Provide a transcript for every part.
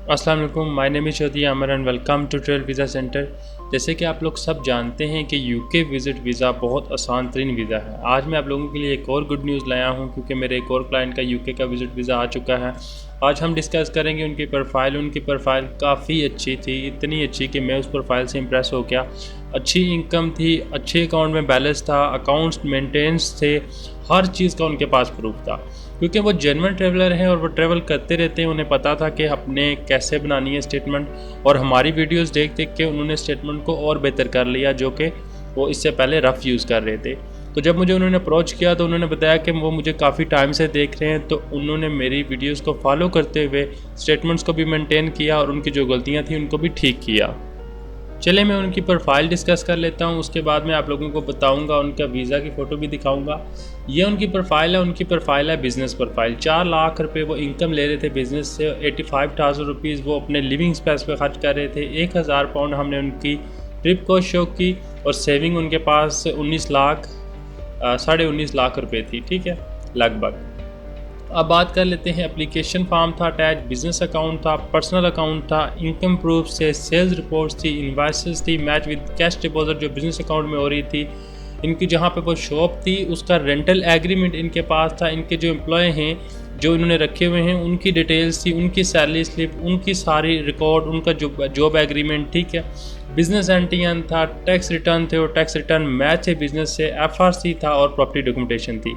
अस्सलाम वालेकुम, my name is Chaudhary Aamir and welcome to travel visa centre. जैसे कि आप लोग सब जानते हैं कि यूके विज़िट वीज़ा बहुत आसान तरीन वीज़ा है। आज मैं आप लोगों के लिए एक और गुड न्यूज़ लाया हूँ क्योंकि मेरे एक और क्लाइंट का यूके का विज़िट वीज़ा आ चुका है। आज हम डिस्कस करेंगे उनकी प्रोफाइल काफ़ी अच्छी थी, इतनी अच्छी कि मैं उस प्रोफाइल से इम्प्रेस हो गया। अच्छी इनकम थी, अच्छे अकाउंट में बैलेंस था, अकाउंट्स मेंटेन्स थे, हर चीज़ का उनके पास प्रूफ था। क्योंकि वो जेन्युइन ट्रैवलर हैं और वो ट्रैवल करते रहते हैं, उन्हें पता था कि अपने कैसे बनानी है स्टेटमेंट, और हमारी वीडियोस देख देख के उन्होंने स्टेटमेंट को और बेहतर कर लिया जो कि वो इससे पहले रफ़ यूज़ कर रहे थे। तो जब मुझे उन्होंने अप्रोच किया तो उन्होंने बताया कि वो मुझे काफ़ी टाइम से देख रहे हैं, तो उन्होंने मेरी वीडियोस को फॉलो करते हुए स्टेटमेंट्स को भी मेंटेन किया और उनकी जो गलतियाँ थी उनको भी ठीक किया। चलिए मैं उनकी प्रोफाइल डिस्कस कर लेता हूँ, उसके बाद मैं आप लोगों को बताऊँगा, उनका वीज़ा की फ़ोटो भी दिखाऊँगा। ये उनकी प्रोफाइल है बिज़नेस प्रोफाइल। 4 लाख रुपए वो इनकम ले रहे थे बिज़नेस से, 85,000 रुपीज़ वो अपने लिविंग स्पेस पे खर्च कर रहे थे। 1000 पाउंड हमने उनकी ट्रिप को शो की और सेविंग उनके पास 19 लाख साढ़े 19 लाख रुपए थी, ठीक है, लगभग। अब बात कर लेते हैं। एप्लीकेशन फॉर्म था अटैच, बिजनेस अकाउंट था, पर्सनल अकाउंट था, इनकम प्रूफ से, सेल्स रिपोर्ट्स थी, इन्वाइसेस थी, मैच विद कैश डिपॉजिट जो बिजनेस अकाउंट में हो रही थी। इनकी जहाँ पे वो शॉप थी उसका रेंटल एग्रीमेंट इनके पास था। इनके जो एम्प्लॉय हैं जो इन्होंने रखे हुए हैं उनकी डिटेल्स थी, उनकी सैलरी स्लिप, उनकी सारी रिकॉर्ड, उनका जो जॉब एग्रीमेंट, ठीक है। बिजनेस एंटीएन था, टैक्स रिटर्न थे और टैक्स रिटर्न मैच है बिजनेस से, एफआरसी था और प्रॉपर्टी डॉक्यूमेंटेशन थी,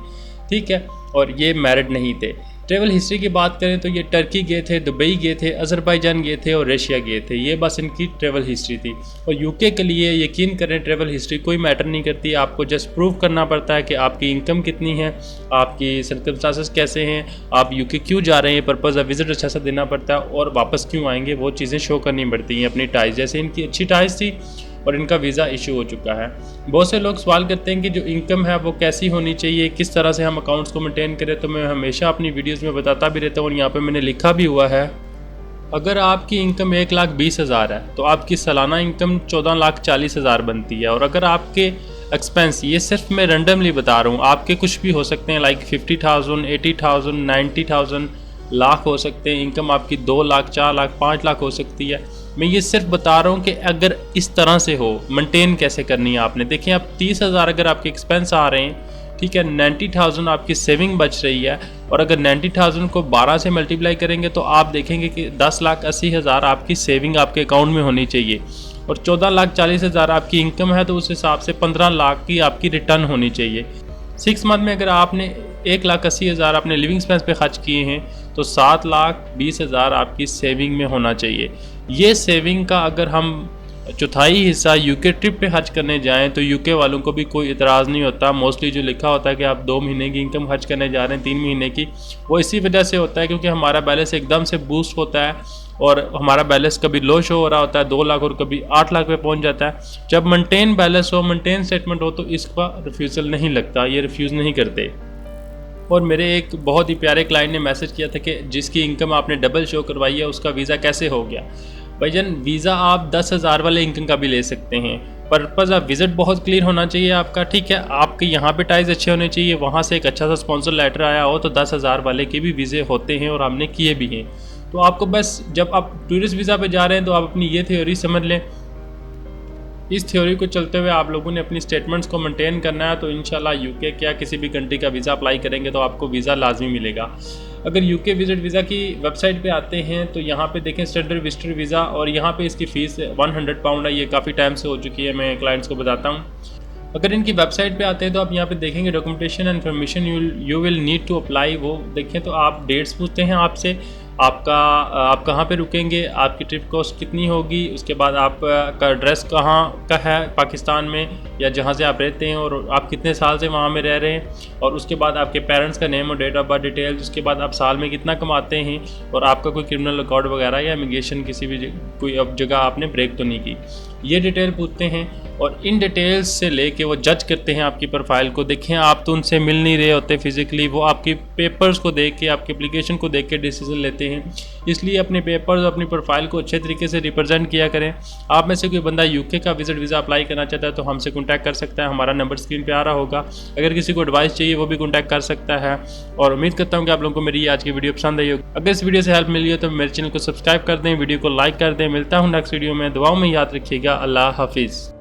ठीक है। और ये मैरिड नहीं थे। ट्रैवल हिस्ट्री की बात करें तो ये टर्की गए थे, दुबई गए थे, अज़रबैजान गए थे और रशिया गए थे। ये बस इनकी ट्रैवल हिस्ट्री थी। और यूके के लिए यकीन करें ट्रैवल हिस्ट्री कोई मैटर नहीं करती, आपको जस्ट प्रूव करना पड़ता है कि आपकी इनकम कितनी है, आपकी सर्कमस्टांसेस कैसे हैं, आप यूके क्यों जा रहे हैं, पर्पज़ ऑफ विजिट अच्छा सा देना पड़ता है और वापस क्यों आएंगे, वो चीज़ें शो करनी पड़ती हैं अपनी टाइज। जैसे इनकी अच्छी टाइज थी और इनका वीज़ा इशू हो चुका है। बहुत से लोग सवाल करते हैं कि जो इनकम है वो कैसी होनी चाहिए, किस तरह से हम अकाउंट्स को मेंटेन करें, तो मैं हमेशा अपनी वीडियोस में बताता भी रहता हूँ और यहाँ पे मैंने लिखा भी हुआ है। अगर आपकी इनकम 1,20,000 है तो आपकी सालाना इनकम 14,40,000 बनती है। और अगर आपके एक्सपेंस, ये सिर्फ मैं रैंडमली बता रहा हूँ, आपके कुछ भी हो सकते हैं, लाइक 50,000, 80,000, 90,000 लाख हो सकते हैं। इनकम आपकी 2 लाख, 4 लाख, 5 लाख हो सकती है। मैं ये सिर्फ बता रहा हूँ कि अगर इस तरह से हो, मेंटेन कैसे करनी है आपने। देखिए आप 30,000 अगर आपके एक्सपेंस आ रहे हैं, ठीक है, 90,000 आपकी सेविंग बच रही है, और अगर 90,000 को 12 से मल्टीप्लाई करेंगे तो आप देखेंगे कि 10,80,000 आपकी सेविंग आपके अकाउंट में होनी चाहिए, और 14,40,000 आपकी इनकम है तो उस हिसाब से 15 लाख की आपकी रिटर्न होनी चाहिए। 6 मंथ में अगर आपने 1,80,000 अपने लिविंग एक्सपेंस पे खर्च किए हैं तो 7,20,000 आपकी सेविंग में होना चाहिए। ये सेविंग का अगर हम चौथाई हिस्सा यूके ट्रिप पे खर्च करने जाएं तो यूके वालों को भी कोई इतराज़ नहीं होता। मोस्टली जो लिखा होता है कि आप 2 महीने की इनकम खर्च करने जा रहे हैं, 3 महीने की, वो इसी वजह से होता है क्योंकि हमारा बैलेंस एकदम से बूस्ट होता है और हमारा बैलेंस कभी लो शो हो रहा होता है 2 लाख और कभी 8 लाख पे पहुंच जाता है। जब मेंटेन बैलेंस हो, मेंटेन स्टेटमेंट हो, तो इसका रिफ्यूज़ल नहीं लगता, ये रिफ्यूज़ नहीं करते। और मेरे एक बहुत ही प्यारे क्लाइंट ने मैसेज किया था कि जिसकी इनकम आपने डबल शो करवाई है उसका वीज़ा कैसे हो गया। भाईजान, वीज़ा आप 10,000 वाले इनकम का भी ले सकते हैं, पर्पज़ ऑफ विज़िट बहुत क्लियर होना चाहिए आपका, ठीक है। आपके यहाँ पे टाइज अच्छे होने चाहिए, वहाँ से एक अच्छा सा स्पॉन्सर लेटर आया हो तो 10,000 वाले के भी वीज़े होते हैं और हमने किए भी हैं। तो आपको बस जब आप टूरिस्ट वीज़ा पे जा रहे हैं तो आप अपनी ये थ्योरी समझ लें। इस थ्योरी को चलते हुए आप लोगों ने अपनी स्टेटमेंट्स को मेंटेन करना है, तो इंशाल्लाह यूके क्या किसी भी कंट्री का वीज़ा अप्लाई करेंगे तो आपको वीज़ा लाजमी मिलेगा। अगर यूके विजिट वीज़ा की वेबसाइट पे आते हैं तो यहाँ पे देखें स्टैंडर्ड विजिटर वीज़ा, और यहाँ पे इसकी फ़ीस 100 पाउंड है। ये काफ़ी टाइम से हो चुकी है, मैं क्लाइंट्स को बताता हूँ। अगर इनकी वेबसाइट पे आते हैं तो आप यहाँ पे देखेंगे documentation and information you will need to apply. वो देखें तो आप डेट्स पूछते हैं आपसे, आप कहाँ पे रुकेंगे, आपकी ट्रिप कॉस्ट कितनी होगी, उसके बाद आपका एड्रेस कहाँ का है पाकिस्तान में या जहाँ से आप रहते हैं, और आप कितने साल से वहाँ में रह रहे हैं, और उसके बाद आपके पेरेंट्स का नेम और डेट ऑफ बर्थ डिटेल्स, उसके बाद आप साल में कितना कमाते हैं, और आपका कोई क्रिमिनल रिकॉर्ड वगैरह या इमिग्रेशन किसी भी कोई अब जगह आपने ब्रेक तो नहीं की, ये डिटेल पूछते हैं। और इन डिटेल्स से लेके वो जज करते हैं आपकी प्रोफाइल को। देखें, आप तो उनसे मिल नहीं रहे होते फिज़िकली, वो आपकी पेपर्स को देख के, आपकी एप्लीकेशन को देख के डिसीजन लेते हैं। इसलिए अपने पेपर्स, अपनी प्रोफाइल को अच्छे तरीके से रिप्रेजेंट किया करें। आप में से कोई बंदा यूके का विजिट वीज़ा अप्लाई करना चाहता है तो हमसे कॉन्टैक्ट कर सकता है, हमारा नंबर स्क्रीन पे आ रहा होगा। अगर किसी को एडवाइस चाहिए वो भी कॉन्टैक्ट कर सकता है। और उम्मीद करता हूँ कि आप लोगों को मेरी आज की वीडियो पसंद आई होगी। अगर इस वीडियो से हेल्प मिली हो तो मेरे चैनल को सब्सक्राइब कर दें, वीडियो को लाइक कर दें। मिलता हूँ नेक्स्ट वीडियो में, दुआओं में याद रखिएगा। अल्लाह हाफिज़।